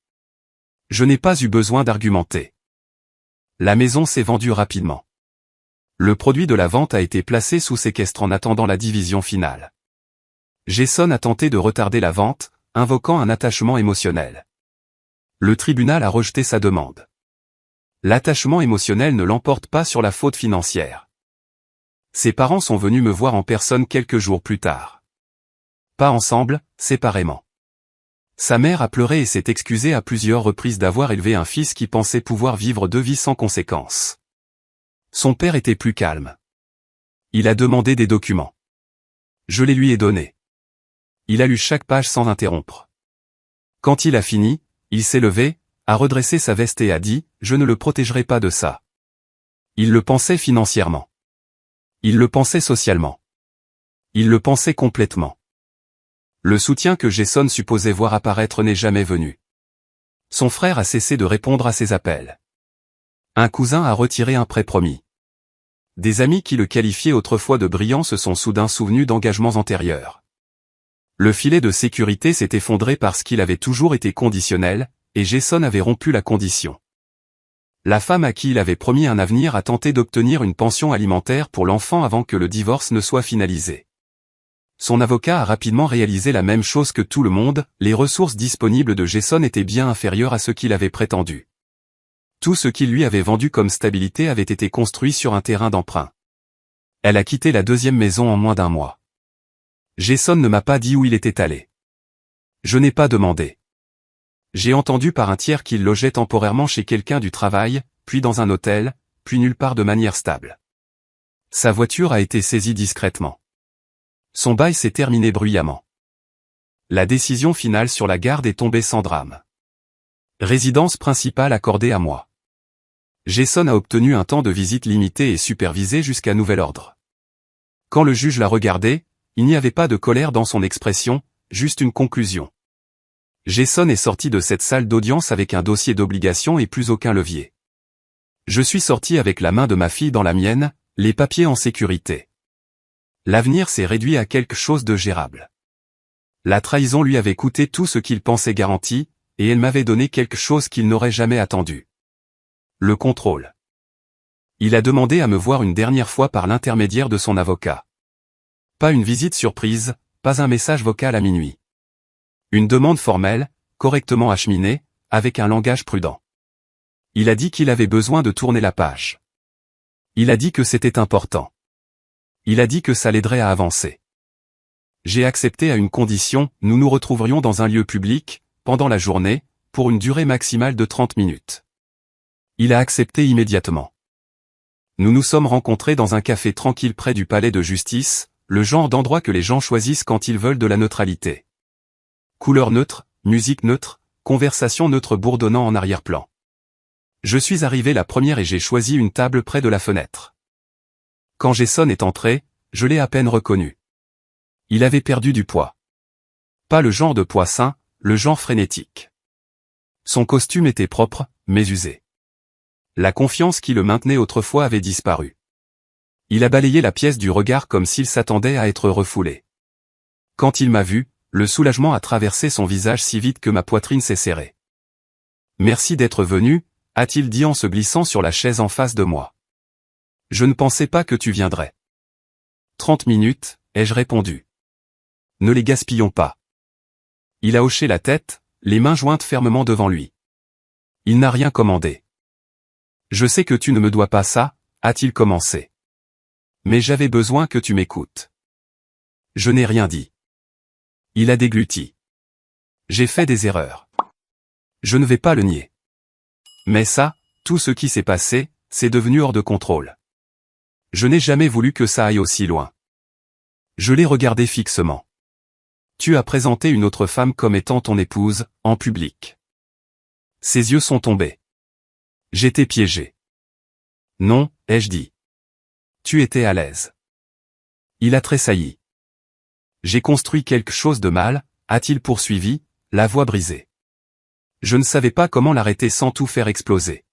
Je n'ai pas eu besoin d'argumenter. La maison s'est vendue rapidement. Le produit de la vente a été placé sous séquestre en attendant la division finale. Jason a tenté de retarder la vente, invoquant un attachement émotionnel. Le tribunal a rejeté sa demande. L'attachement émotionnel ne l'emporte pas sur la faute financière. Ses parents sont venus me voir en personne quelques jours plus tard. Pas ensemble, séparément. Sa mère a pleuré et s'est excusée à plusieurs reprises d'avoir élevé un fils qui pensait pouvoir vivre 2 vies sans conséquences. Son père était plus calme. Il a demandé des documents. Je les lui ai donnés. Il a lu chaque page sans interrompre. Quand il a fini, il s'est levé, a redressé sa veste et a dit « Je ne le protégerai pas de ça ». Il le pensait financièrement. Il le pensait socialement. Il le pensait complètement. Le soutien que Jason supposait voir apparaître n'est jamais venu. Son frère a cessé de répondre à ses appels. Un cousin a retiré un prêt promis. Des amis qui le qualifiaient autrefois de brillant se sont soudain souvenus d'engagements antérieurs. Le filet de sécurité s'est effondré parce qu'il avait toujours été conditionnel, et Jason avait rompu la condition. La femme à qui il avait promis un avenir a tenté d'obtenir une pension alimentaire pour l'enfant avant que le divorce ne soit finalisé. Son avocat a rapidement réalisé la même chose que tout le monde, les ressources disponibles de Jason étaient bien inférieures à ce qu'il avait prétendu. Tout ce qu'il lui avait vendu comme stabilité avait été construit sur un terrain d'emprunt. Elle a quitté la 2e maison en moins d'1 mois. Jason ne m'a pas dit où il était allé. Je n'ai pas demandé. J'ai entendu par un tiers qu'il logeait temporairement chez quelqu'un du travail, puis dans un hôtel, puis nulle part de manière stable. Sa voiture a été saisie discrètement. Son bail s'est terminé bruyamment. La décision finale sur la garde est tombée sans drame. Résidence principale accordée à moi. Jason a obtenu un temps de visite limité et supervisé jusqu'à nouvel ordre. Quand le juge l'a regardé, il n'y avait pas de colère dans son expression, juste une conclusion. Jason est sorti de cette salle d'audience avec un dossier d'obligation et plus aucun levier. Je suis sorti avec la main de ma fille dans la mienne, les papiers en sécurité. L'avenir s'est réduit à quelque chose de gérable. La trahison lui avait coûté tout ce qu'il pensait garanti, et elle m'avait donné quelque chose qu'il n'aurait jamais attendu. Le contrôle. Il a demandé à me voir une dernière fois par l'intermédiaire de son avocat. Pas une visite surprise, pas un message vocal à minuit. Une demande formelle, correctement acheminée, avec un langage prudent. Il a dit qu'il avait besoin de tourner la page. Il a dit que c'était important. Il a dit que ça l'aiderait à avancer. J'ai accepté à une condition, nous nous retrouverions dans un lieu public, pendant la journée, pour une durée maximale de 30 minutes. Il a accepté immédiatement. Nous nous sommes rencontrés dans un café tranquille près du palais de justice, le genre d'endroit que les gens choisissent quand ils veulent de la neutralité. Couleur neutre, musique neutre, conversation neutre bourdonnant en arrière-plan. Je suis arrivé la première et j'ai choisi une table près de la fenêtre. Quand Jason est entré, je l'ai à peine reconnu. Il avait perdu du poids. Pas le genre de poids sain, le genre frénétique. Son costume était propre, mais usé. La confiance qui le maintenait autrefois avait disparu. Il a balayé la pièce du regard comme s'il s'attendait à être refoulé. Quand il m'a vu, le soulagement a traversé son visage si vite que ma poitrine s'est serrée. « Merci d'être venu », a-t-il dit en se glissant sur la chaise en face de moi. « Je ne pensais pas que tu viendrais. »« 30 minutes, ai-je répondu. « Ne les gaspillons pas. » Il a hoché la tête, les mains jointes fermement devant lui. Il n'a rien commandé. Je sais que tu ne me dois pas ça, a-t-il commencé. Mais j'avais besoin que tu m'écoutes. Je n'ai rien dit. Il a dégluti. J'ai fait des erreurs. Je ne vais pas le nier. Mais ça, tout ce qui s'est passé, c'est devenu hors de contrôle. Je n'ai jamais voulu que ça aille aussi loin. Je l'ai regardé fixement. Tu as présenté une autre femme comme étant ton épouse, en public. Ses yeux sont tombés. J'étais piégé. Non, ai-je dit. Tu étais à l'aise. Il a tressailli. J'ai construit quelque chose de mal, a-t-il poursuivi, la voix brisée. Je ne savais pas comment l'arrêter sans tout faire exploser.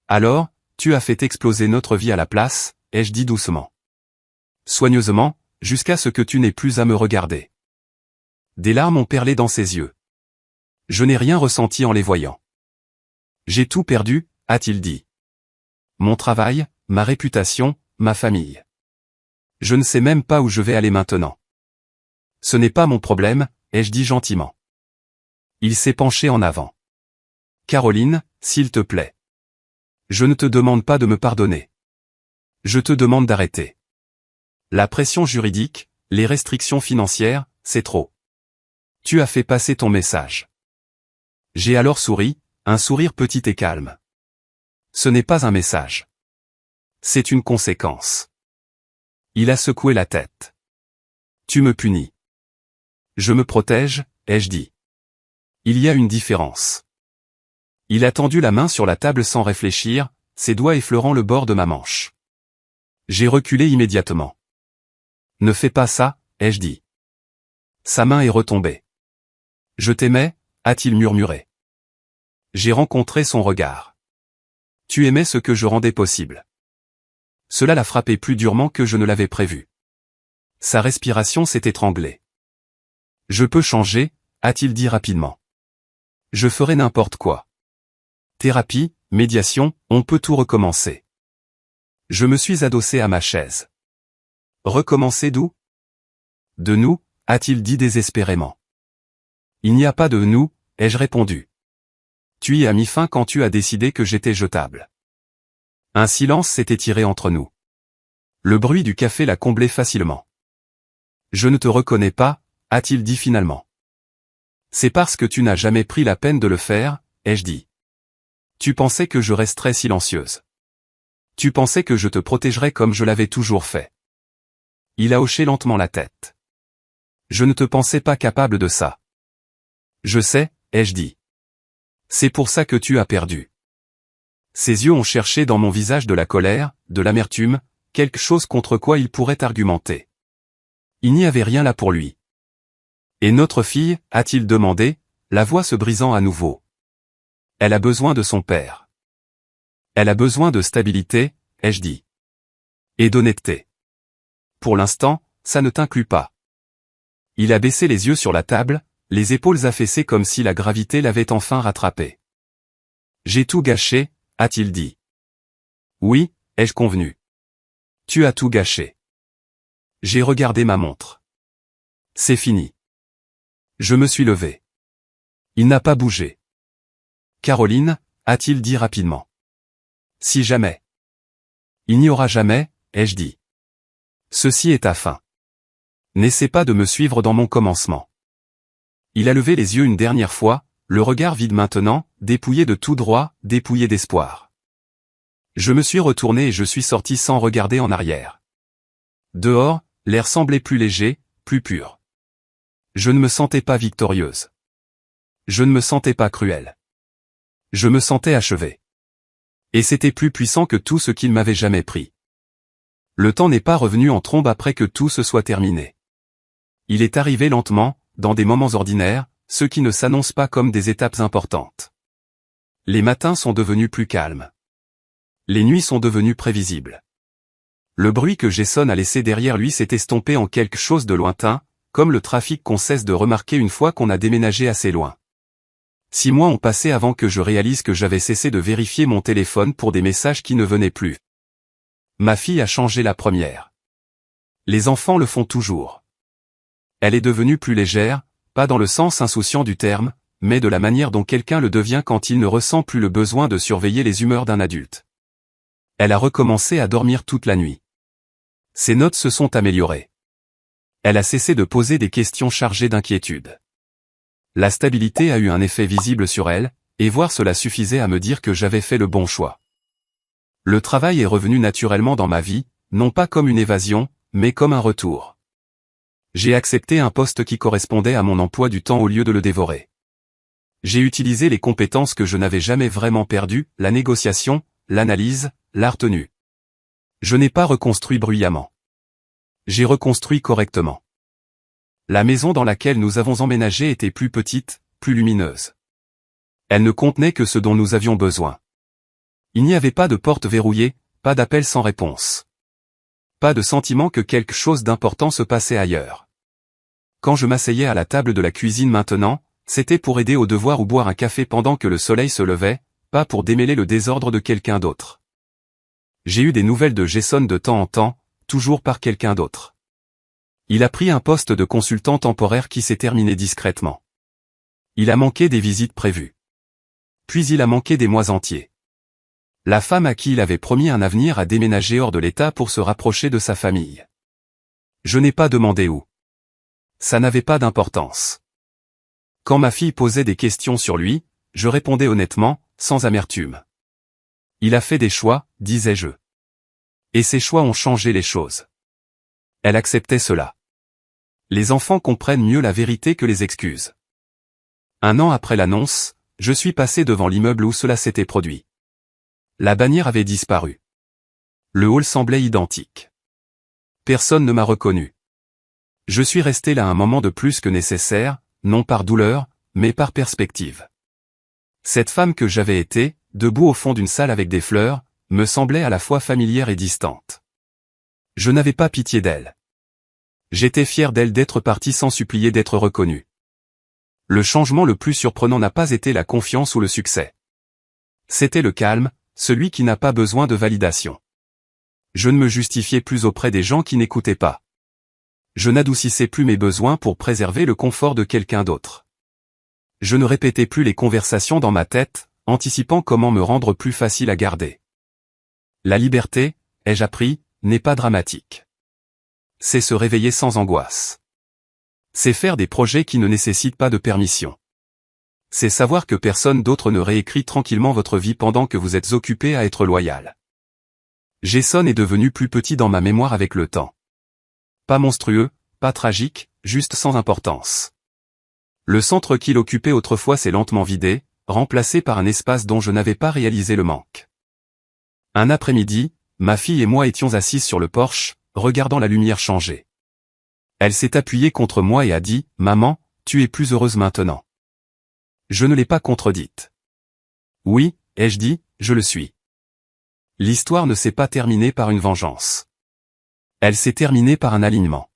Alors, tu as fait exploser notre vie à la place, ai-je dit doucement. Soigneusement, jusqu'à ce que tu n'aies plus à me regarder. Des larmes ont perlé dans ses yeux. Je n'ai rien ressenti en les voyant. J'ai tout perdu, a-t-il dit. Mon travail, ma réputation, ma famille. Je ne sais même pas où je vais aller maintenant. Ce n'est pas mon problème, ai-je dit gentiment. Il s'est penché en avant. Caroline, s'il te plaît. Je ne te demande pas de me pardonner. Je te demande d'arrêter. La pression juridique, les restrictions financières, c'est trop. Tu as fait passer ton message. J'ai alors souri, un sourire petit et calme. Ce n'est pas un message. C'est une conséquence. Il a secoué la tête. Tu me punis. Je me protège, ai-je dit. Il y a une différence. Il a tendu la main sur la table sans réfléchir, ses doigts effleurant le bord de ma manche. J'ai reculé immédiatement. Ne fais pas ça, ai-je dit. Sa main est retombée. Je t'aimais, a-t-il murmuré. J'ai rencontré son regard. Tu aimais ce que je rendais possible. Cela l'a frappé plus durement que je ne l'avais prévu. Sa respiration s'est étranglée. Je peux changer, a-t-il dit rapidement. Je ferai n'importe quoi. Thérapie, médiation, on peut tout recommencer. Je me suis adossé à ma chaise. Recommencer d'où? De nous, a-t-il dit désespérément. Il n'y a pas de nous, ai-je répondu. Tu y as mis fin quand tu as décidé que j'étais jetable. Un silence s'est étiré entre nous. Le bruit du café l'a comblé facilement. Je ne te reconnais pas, a-t-il dit finalement. C'est parce que tu n'as jamais pris la peine de le faire, ai-je dit. Tu pensais que je resterais silencieuse. Tu pensais que je te protégerais comme je l'avais toujours fait. Il a hoché lentement la tête. Je ne te pensais pas capable de ça. Je sais, ai-je dit. C'est pour ça que tu as perdu. Ses yeux ont cherché dans mon visage de la colère, de l'amertume, quelque chose contre quoi il pourrait argumenter. Il n'y avait rien là pour lui. Et notre fille, a-t-il demandé, la voix se brisant à nouveau. Elle a besoin de son père. Elle a besoin de stabilité, ai-je dit. Et d'honnêteté. Pour l'instant, ça ne t'inclut pas. Il a baissé les yeux sur la table, les épaules affaissées comme si la gravité l'avait enfin rattrapé. J'ai tout gâché, a-t-il dit. Oui, ai-je convenu. Tu as tout gâché. J'ai regardé ma montre. C'est fini. Je me suis levé. Il n'a pas bougé. Caroline, a-t-il dit rapidement. Si jamais. Il n'y aura jamais, ai-je dit. Ceci est ta fin. N'essaie pas de me suivre dans mon commencement. Il a levé les yeux une dernière fois, le regard vide maintenant, dépouillé de tout droit, dépouillé d'espoir. Je me suis retourné et je suis sorti sans regarder en arrière. Dehors, l'air semblait plus léger, plus pur. Je ne me sentais pas victorieuse. Je ne me sentais pas cruelle. Je me sentais achevée. Et c'était plus puissant que tout ce qu'il m'avait jamais pris. Le temps n'est pas revenu en trombe après que tout se soit terminé. Il est arrivé lentement, dans des moments ordinaires, ceux qui ne s'annoncent pas comme des étapes importantes. Les matins sont devenus plus calmes. Les nuits sont devenues prévisibles. Le bruit que Jason a laissé derrière lui s'est estompé en quelque chose de lointain, comme le trafic qu'on cesse de remarquer une fois qu'on a déménagé assez loin. 6 mois ont passé avant que je réalise que j'avais cessé de vérifier mon téléphone pour des messages qui ne venaient plus. Ma fille a changé la première. Les enfants le font toujours. Elle est devenue plus légère, pas dans le sens insouciant du terme, mais de la manière dont quelqu'un le devient quand il ne ressent plus le besoin de surveiller les humeurs d'un adulte. Elle a recommencé à dormir toute la nuit. Ses notes se sont améliorées. Elle a cessé de poser des questions chargées d'inquiétude. La stabilité a eu un effet visible sur elle, et voir cela suffisait à me dire que j'avais fait le bon choix. Le travail est revenu naturellement dans ma vie, non pas comme une évasion, mais comme un retour. J'ai accepté un poste qui correspondait à mon emploi du temps au lieu de le dévorer. J'ai utilisé les compétences que je n'avais jamais vraiment perdues, la négociation, l'analyse, la retenue. Je n'ai pas reconstruit bruyamment. J'ai reconstruit correctement. La maison dans laquelle nous avons emménagé était plus petite, plus lumineuse. Elle ne contenait que ce dont nous avions besoin. Il n'y avait pas de porte verrouillée, pas d'appel sans réponse. Pas de sentiment que quelque chose d'important se passait ailleurs. Quand je m'asseyais à la table de la cuisine maintenant, c'était pour aider au devoir ou boire un café pendant que le soleil se levait, pas pour démêler le désordre de quelqu'un d'autre. J'ai eu des nouvelles de Jason de temps en temps, toujours par quelqu'un d'autre. Il a pris un poste de consultant temporaire qui s'est terminé discrètement. Il a manqué des visites prévues. Puis il a manqué des mois entiers. La femme à qui il avait promis un avenir a déménagé hors de l'État pour se rapprocher de sa famille. Je n'ai pas demandé où. Ça n'avait pas d'importance. Quand ma fille posait des questions sur lui, je répondais honnêtement, sans amertume. Il a fait des choix, disais-je. Et ces choix ont changé les choses. Elle acceptait cela. Les enfants comprennent mieux la vérité que les excuses. 1 an après l'annonce, je suis passé devant l'immeuble où cela s'était produit. La bannière avait disparu. Le hall semblait identique. Personne ne m'a reconnu. Je suis resté là un moment de plus que nécessaire, non par douleur, mais par perspective. Cette femme que j'avais été, debout au fond d'une salle avec des fleurs, me semblait à la fois familière et distante. Je n'avais pas pitié d'elle. J'étais fier d'elle d'être partie sans supplier d'être reconnue. Le changement le plus surprenant n'a pas été la confiance ou le succès. C'était le calme, celui qui n'a pas besoin de validation. Je ne me justifiais plus auprès des gens qui n'écoutaient pas. Je n'adoucissais plus mes besoins pour préserver le confort de quelqu'un d'autre. Je ne répétais plus les conversations dans ma tête, anticipant comment me rendre plus facile à garder. La liberté, ai-je appris, n'est pas dramatique. C'est se réveiller sans angoisse. C'est faire des projets qui ne nécessitent pas de permission. C'est savoir que personne d'autre ne réécrit tranquillement votre vie pendant que vous êtes occupé à être loyal. Jason est devenu plus petit dans ma mémoire avec le temps. Pas monstrueux, pas tragique, juste sans importance. Le centre qu'il occupait autrefois s'est lentement vidé, remplacé par un espace dont je n'avais pas réalisé le manque. Un après-midi, ma fille et moi étions assises sur le porche, regardant la lumière changer. Elle s'est appuyée contre moi et a dit « Maman, tu es plus heureuse maintenant ». Je ne l'ai pas contredite. Oui, ai-je dit, je le suis. L'histoire ne s'est pas terminée par une vengeance. Elle s'est terminée par un alignement.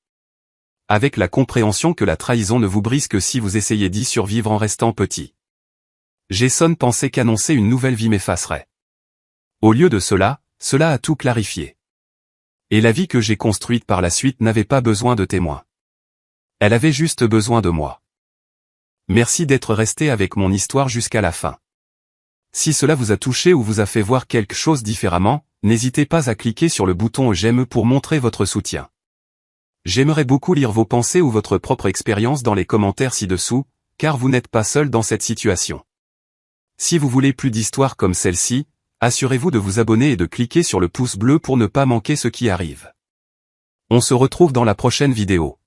Avec la compréhension que la trahison ne vous brise que si vous essayez d'y survivre en restant petit. Jason pensait qu'annoncer une nouvelle vie m'effacerait. Au lieu de cela, cela a tout clarifié. Et la vie que j'ai construite par la suite n'avait pas besoin de témoins. Elle avait juste besoin de moi. Merci d'être resté avec mon histoire jusqu'à la fin. Si cela vous a touché ou vous a fait voir quelque chose différemment, n'hésitez pas à cliquer sur le bouton j'aime pour montrer votre soutien. J'aimerais beaucoup lire vos pensées ou votre propre expérience dans les commentaires ci-dessous, car vous n'êtes pas seul dans cette situation. Si vous voulez plus d'histoires comme celle-ci, assurez-vous de vous abonner et de cliquer sur le pouce bleu pour ne pas manquer ce qui arrive. On se retrouve dans la prochaine vidéo.